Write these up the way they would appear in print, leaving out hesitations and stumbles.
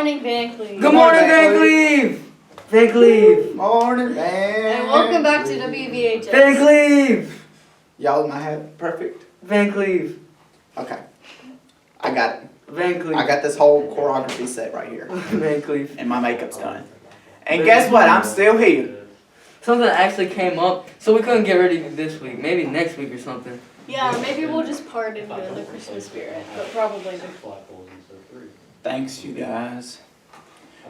morning, Van Cleve. Good morning, Van Cleve! Van Cleve! Morning, Van. And welcome back to WVHS. Van Cleve! Y'all not have perfect? Van Cleve. Okay. I got it. Van Cleve. I got this whole choreography set right here. Van Cleve. And my makeup's done. And guess what? I'm still here. Something actually came up, so we couldn't get ready this week. Maybe next week or something. Yeah, maybe we'll just part in the Christmas spirit, but probably not. Thanks, you guys.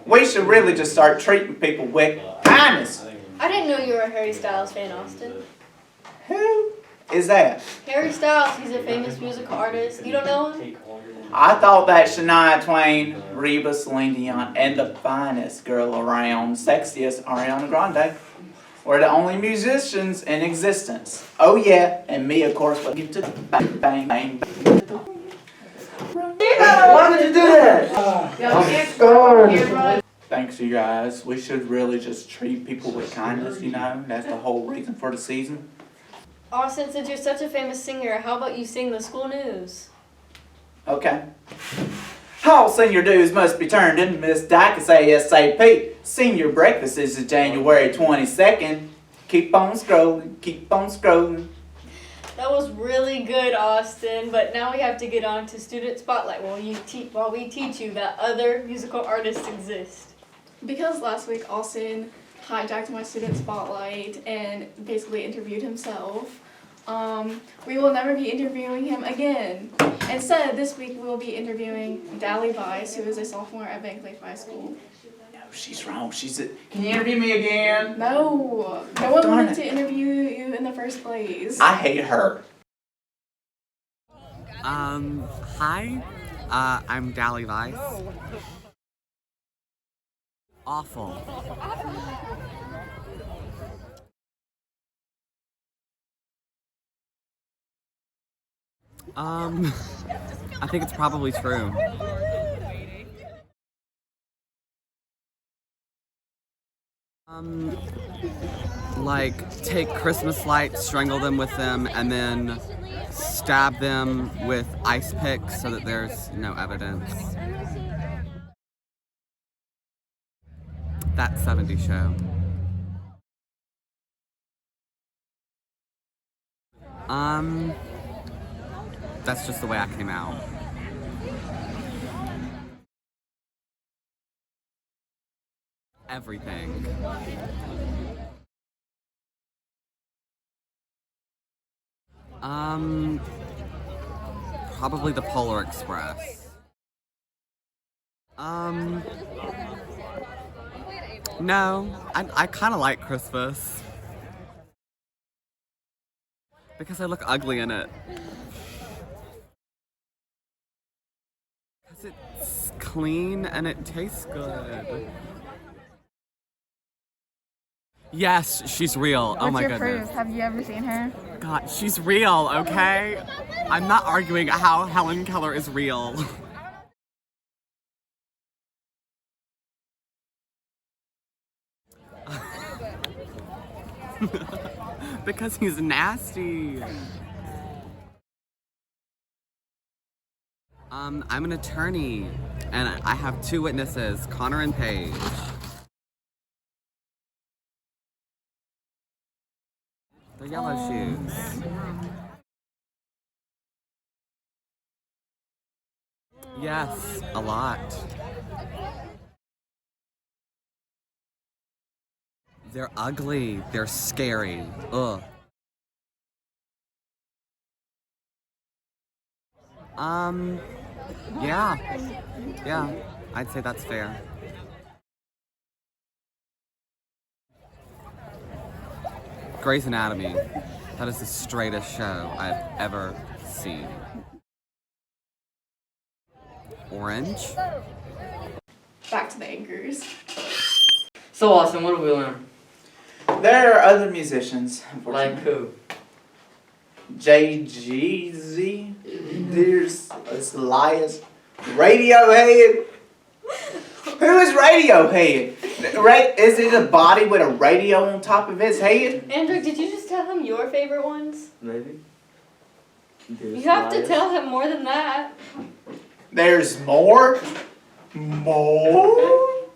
We should really just start treating people with kindness. I didn't know you were a Harry Styles fan, Austin. Who is that? Harry Styles, he's a famous musical artist. You don't know him? I thought that Shania Twain, Reba, Celine Dion, and the finest girl around, sexiest Ariana Grande, were the only musicians in existence. Oh yeah, and me of course would get to the bang bang bang. Why would you do that? Thanks you guys. We should really just treat people with kindness, you know? That's the whole reason for the season. Austin, since you're such a famous singer, how about you sing the school news? Okay. All senior dues must be turned in, Miss Dykes ASAP. Senior breakfast is January 22nd. Keep on scrolling, keep on scrolling. That was really good, Austin, but now we have to get on to Student Spotlight while we teach you that other musical artists exist. Because last week Austin hijacked my student spotlight and basically interviewed himself, we will never be interviewing him again. Instead, this week we will be interviewing Dally Vice, who is a sophomore at Van Cleve High School. No, she's wrong. Can you interview me again? No one Darn wanted it. to interview you in the first place. I hate her. Hi. I'm Dally Vice. Awful. I think it's probably true. Like, take Christmas lights, strangle them with them, and then stab them with ice picks so that there's no evidence. That 70s show. That's just the way I came out. Everything. Probably the Polar Express. No, I kind of like Christmas. Because I look ugly in it. Because it's clean and it tastes good. Yes, she's real. Oh my goodness. What's your proof? Have you ever seen her? God, she's real, okay? I'm not arguing how Helen Keller is real. Because he's nasty. I'm an attorney, and I have two witnesses, Connor and Paige. They're yellow shoes. Yes, a lot. They're ugly. They're scary. Ugh. Yeah, I'd say that's fair. Grey's Anatomy. That is the straightest show I've ever seen. Orange? Back to the anchors. So, Austin, what did we learn? There are other musicians, Like unfortunately. who? JGZ. There's Elias. Radiohead. Who is Radiohead? Is it a body with a radio on top of his head? Andrew, did you just tell him your favorite ones? Maybe. You have to tell him more than that. There's more? More?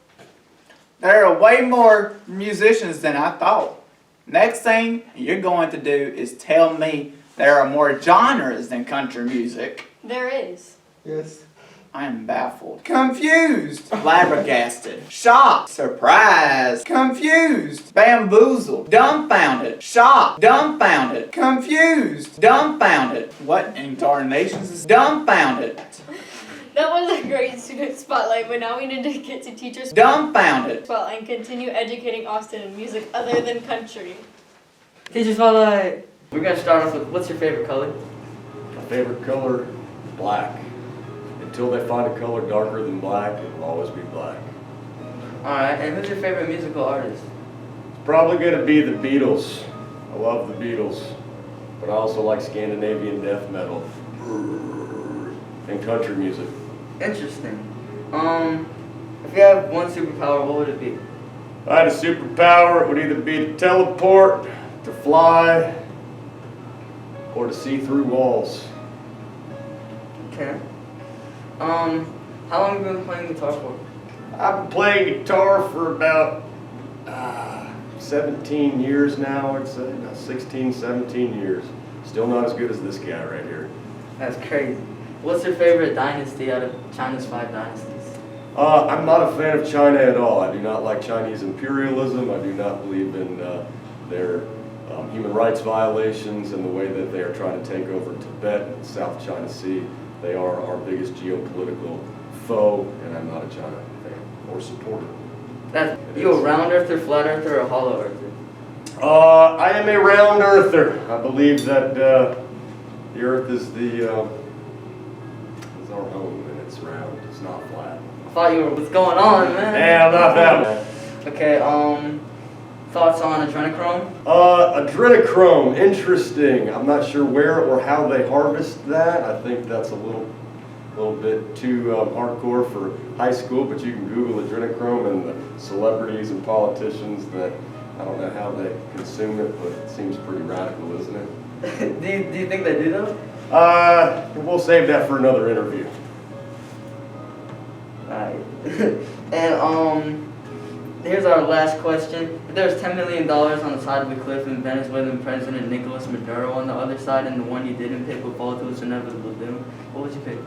There are way more musicians than I thought. Next thing you're going to do is tell me there are more genres than country music. There is. Yes. I am baffled. Confused. Flabbergasted. Shocked. Surprised. Confused. Bamboozled. Dumbfounded. Shocked. Dumbfounded. Confused. Dumbfounded. What in tarnations is dumbfounded? That was a great student spotlight, but now we need to get to teachers Dumbfounded. spotlight and continue educating Austin in music other than country. Teacher spotlight. We're gonna start off with what's your favorite color? My favorite color, black. Until they find a color darker than black, it will always be black. Alright, and who's your favorite musical artist? It's probably gonna be the Beatles. I love the Beatles. But I also like Scandinavian death metal and country music. Interesting. If you have one superpower, what would it be? If I had a superpower, it would either be to teleport, to fly, or to see through walls. Okay. How long have you been playing guitar for? I've been playing guitar for about 17 years now, I'd say. About 16, 17 years. Still not as good as this guy right here. That's crazy. What's your favorite dynasty out of China's 5 dynasties? I'm not a fan of China at all. I do not like Chinese imperialism. I do not believe in their human rights violations and the way that they are trying to take over Tibet and the South China Sea. They are our biggest geopolitical foe, and I'm not a China fan or supporter. You a round earther, flat earther, or a hollow earther? I am a round earther. I believe that the earth is is our home, and it's round. It's not flat. I thought you were, what's going on, man? Yeah, I'm not that bad. Okay, thoughts on adrenochrome? Adrenochrome, interesting. I'm not sure where or how they harvest that. I think that's a little bit too hardcore for high school, but you can Google adrenochrome and the celebrities and politicians that, I don't know how they consume it, but it seems pretty radical, isn't it? do you think they do though? We'll save that for another interview. Alright. And here's our last question. If there was $10 million on the side of the cliff and Venezuelan President Nicolas Maduro on the other side and the one you didn't pick would fall to its inevitable doom, what would you pick?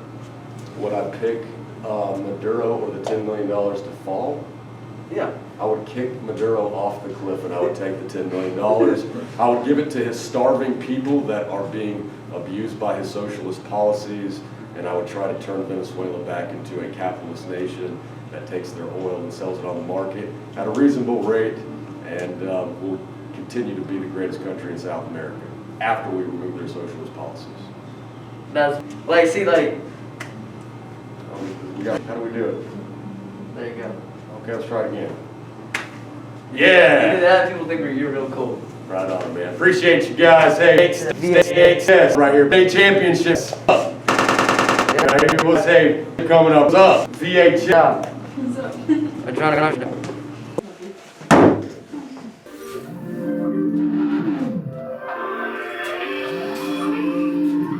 Would I pick Maduro or the $10 million to fall? Yeah. I would kick Maduro off the cliff and I would take the $10 million. I would give it to his starving people that are being abused by his socialist policies, and I would try to turn Venezuela back into a capitalist nation that takes their oil and sells it on the market at a reasonable rate, and will continue to be the greatest country in South America after we remove their socialist policies. That's, like, see, like, How do we do it? there you go. Okay, let's try it again. You do Yeah! that, people think you're real cool. Right on, man. Appreciate you guys. Hey, VHS right here. State championships. We'll say coming up. What's up? VHS. Adrenochrome.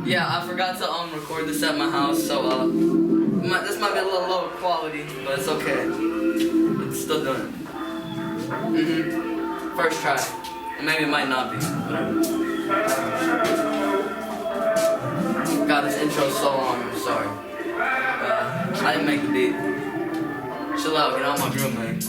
Yeah, I forgot to record this at my house, so this might be a little lower quality, but it's okay. It's still doing it. First try. Or maybe it might not be. Whatever. God, this intro's so long. I'm sorry. I didn't make the beat. Chill out. Get out my groove, man.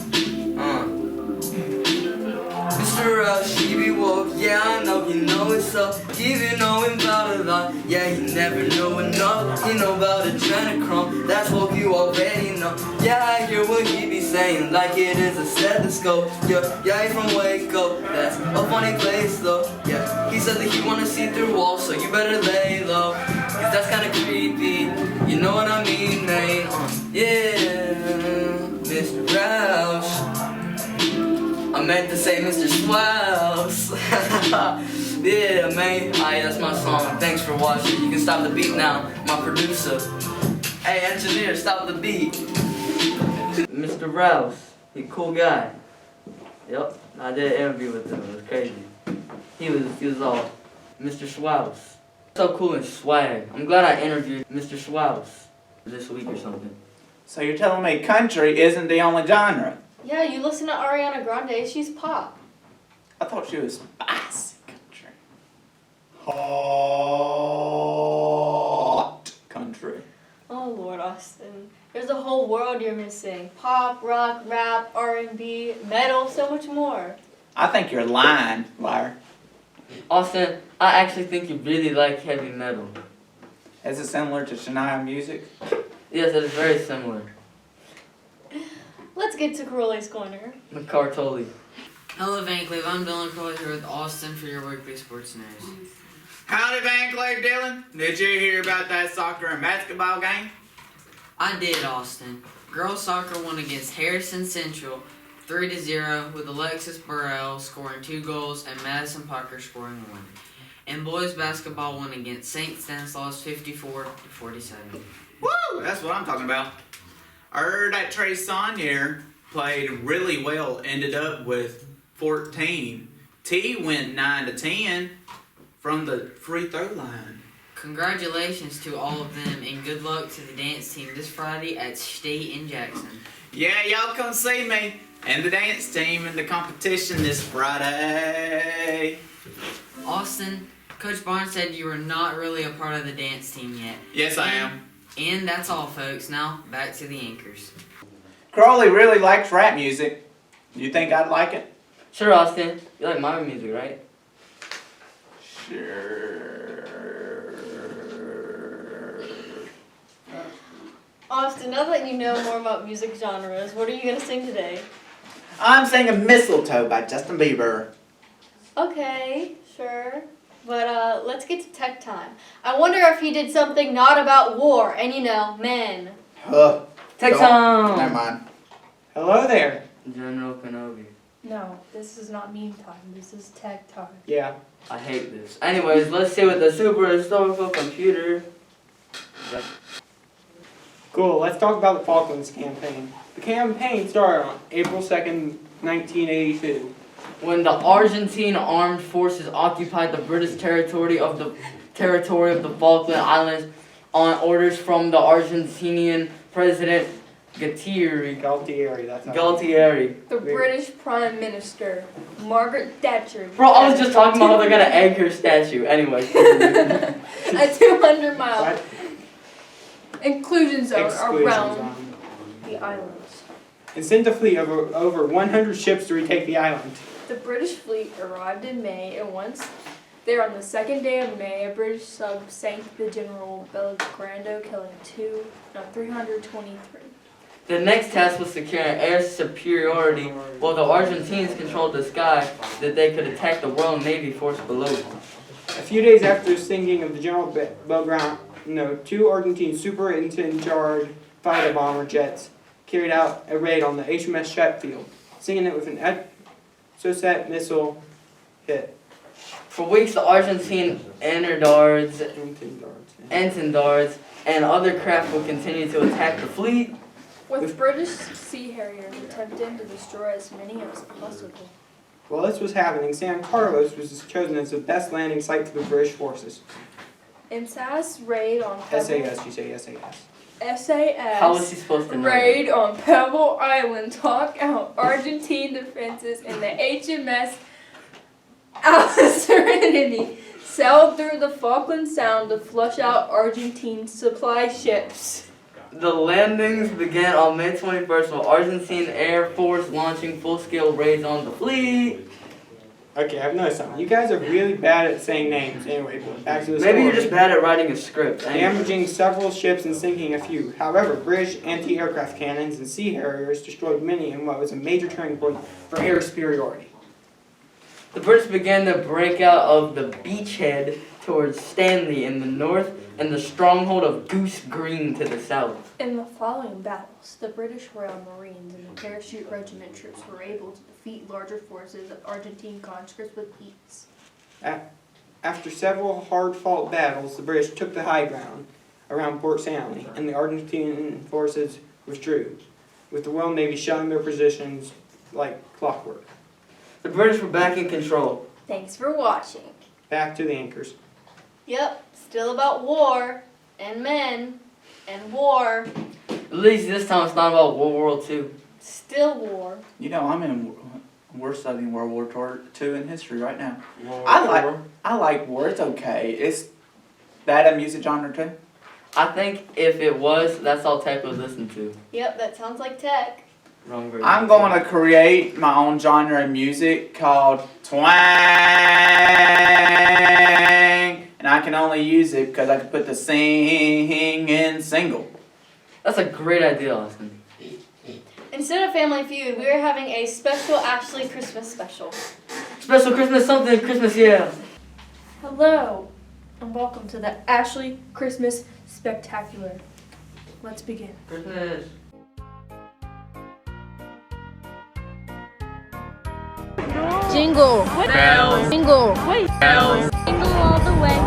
Mr. She be woke, yeah, I know, you know it's up. Even know him about a lot, yeah, you never know enough. You know about adrenochrome, that's what you already know. Yeah, I hear what he be saying, like it is a stethoscope. Yeah, he from Waco, that's a funny place though. Yeah, he said that he wanna see through walls, so you better lay low. Cause that's kinda creepy, you know what I mean, man. Yeah, Mr. Rouse. I meant to say Mr. Swells. Yeah, man. Alright, that's my song. Thanks for watching. You can stop the beat now. My producer. Hey, engineer, stop the beat. Mr. Rouse. He a cool guy. Yep. I did an interview with him. It was crazy. He was all Mr. Swells. So cool and swag. I'm glad I interviewed Mr. Swells this week or something. So you're telling me country isn't the only genre? Yeah, you listen to Ariana Grande, she's pop. I thought she was spicy country. Hot country. Oh Lord, Austin. There's a whole world you're missing. Pop, rock, rap, R&B, metal, so much more. I think you're lying, liar. Austin, I actually think you really like heavy metal. Is it similar to Shania music? Yes, it is very similar. Let's get to Caroli's Corner. McCartoli. Hello, Van Cleve. I'm Dylan Crowley here with Austin for your weekly sports news. Howdy, Van Cleve Dylan. Did you hear about that soccer and basketball game? I did, Austin. Girls soccer won against Harrison Central 3-0 with Alexis Burrell scoring 2 goals and Madison Parker scoring 1. And boys basketball won against St. Stanislaus 54-47. Woo! That's what I'm talking about. I heard that Trey Saunier played really well, ended up with 14. T went 9-10 from the free throw line. Congratulations to all of them and good luck to the dance team this Friday at State in Jackson. Yeah, y'all come see me and the dance team in the competition this Friday. Austin, Coach Barnes said you were not really a part of the dance team yet. Yes, I am. And that's all, folks. Now, back to the anchors. Crowley really likes rap music. You think I'd like it? Sure, Austin. You like my music, right? Sure. Austin, now that you know more about music genres, what are you going to sing today? I'm singing Mistletoe by Justin Bieber. Okay, sure. But let's get to tech time. I wonder if he did something not about war and, men. Huh. Tech Never time! mind. Hello there. General Kenobi. No, this is not meme time. This is tech time. Yeah. I hate this. Anyways, let's see what the super historical computer. Cool. Let's talk about the Falklands campaign. The campaign started on April 2nd, 1982. When the Argentine armed forces occupied the British territory of the Falkland Islands on orders from the Argentinian President Galtieri. That's not Galtieri. The British Prime Minister, Margaret Thatcher. Bro, I was just talking about how they're gonna egg her statue. Anyway. A 200-mile What? inclusion zone Exclusion around zone. the islands. And sent a fleet of over 100 ships to retake the island. The British fleet arrived in May, and once there on the second day of May, a British sub sank the General Belgrano, killing 323. The next task was securing air superiority while the Argentines controlled the sky that they could attack the Royal Navy force below. A few days after the sinking of the General Belgrano, 2 Argentine super-intense-charged fighter bomber jets carried out a raid on the HMS Sheffield, sinking it with an Exocet missile hit. For weeks, the Argentine Entendards and other craft would continue to attack the fleet. With British Sea Harriers attempting to destroy as many as possible. While this was happening, San Carlos was chosen as the best landing site for the British forces. SAS raid on Pebble, SAS, you say SAS. How was he supposed to know? raid on Pebble Island took out Argentine defenses, and the HMS Serenity sailed through the Falkland Sound to flush out Argentine supply ships. The landings began on May 21st with Argentine Air Force launching full-scale raids on the fleet. Okay, I've noticed something. You guys are really bad at saying names. Anyway, back to the story. Maybe you're just bad at writing a script. Damaging several ships and sinking a few. However, British anti-aircraft cannons and sea harriers destroyed many in what was a major turning point for air superiority. The British began the breakout of the beachhead towards Stanley in the north and the stronghold of Goose Green to the south. In the following battles, the British Royal Marines and the Parachute Regiment troops were able to defeat larger forces of Argentine conscripts with ease. After several hard-fought battles, the British took the high ground around Port Stanley, and the Argentine forces withdrew, with the Royal Navy shelling their positions like clockwork. The British were back in control. Thanks for watching. Back to the anchors. Yep, still about war, and men, and war. At least this time it's not about World War II. Still war. You know, we're studying World War II in history right now. World I War. like war. It's okay. Is that a music genre too? I think if it was, that's all Tech would listen to. Yep, that sounds like tech. Wrong version. I'm going to create my own genre of music called twang, and I can only use it because I can put the sing in single. That's a great idea, Austin. Instead of Family Feud, we are having a special Ashley Christmas special. Special Christmas something, Christmas, yeah. Hello, and welcome to the Ashley Christmas Spectacular. Let's begin. Christmas. Jingle bells, jingle bells, jingle all the way.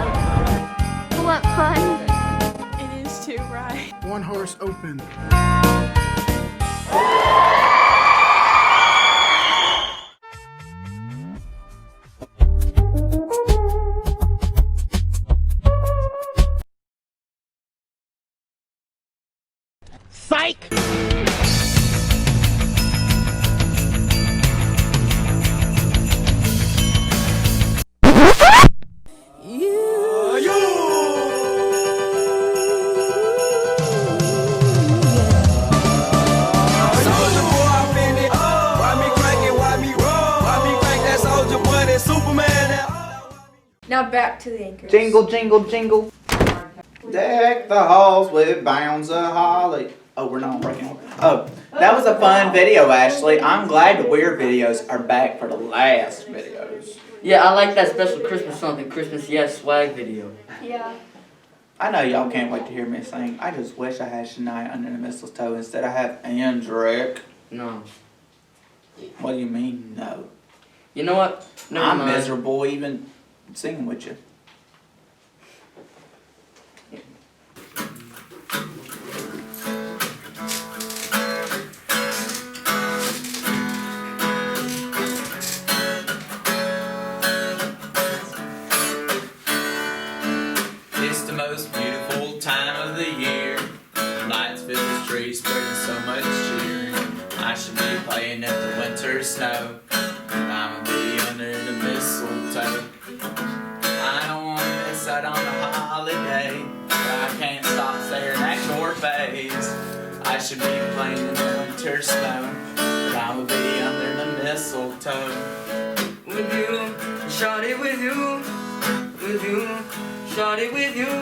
What fun! It is to ride. One horse open. Psych! Now back to the anchors. Jingle, jingle, jingle. Deck the halls with bounds of holly. Oh, we're not working. Oh, that was a fun video, Ashley. I'm glad the weird videos are back for the last videos. Yeah, I like that special Christmas something, Christmas yes swag video. Yeah. I know y'all can't wait to hear me sing. I just wish I had Shania under the mistletoe instead I have Andrick. No. What do you mean, no? You know what? Never I'm mind. miserable even singing with you. It's the most beautiful time of the year. Lights fill the streets, spreading so much cheer. I should be playing at the winter snow. I'ma be under the mistletoe. I don't wanna miss out on the holiday, but I can't stop staring at your face. I should be playing in the winter snow, but I'ma be under the mistletoe. With you, shawty with you, shawty with you.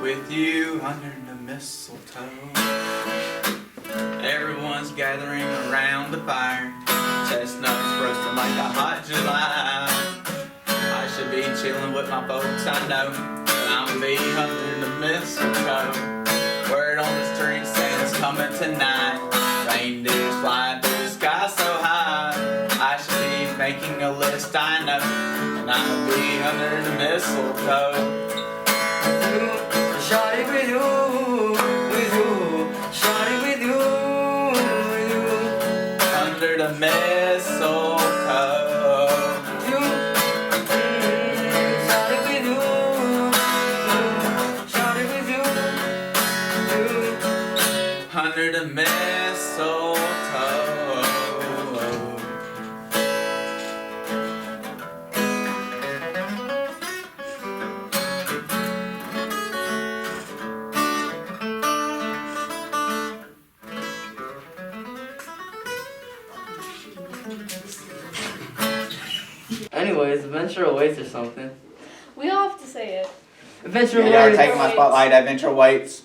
With you under the mistletoe. Everyone's gathering around the fire. Chestnuts roasting like a hot July. I should be chilling with my folks, I know. But I'ma be under the mistletoe. Word on the street Santa's coming tonight. Reindeers flying through the sky so high. I should be making a list, I know. And I'ma be under the mistletoe. Shawty with you, shawty with you, Under the mistletoe. shawty with you, shawty with you. Under the mistletoe. Anyways, Adventure Awaits or something. We all have to say it. Adventure Yeah, Awaits. take my spotlight. Adventure waits.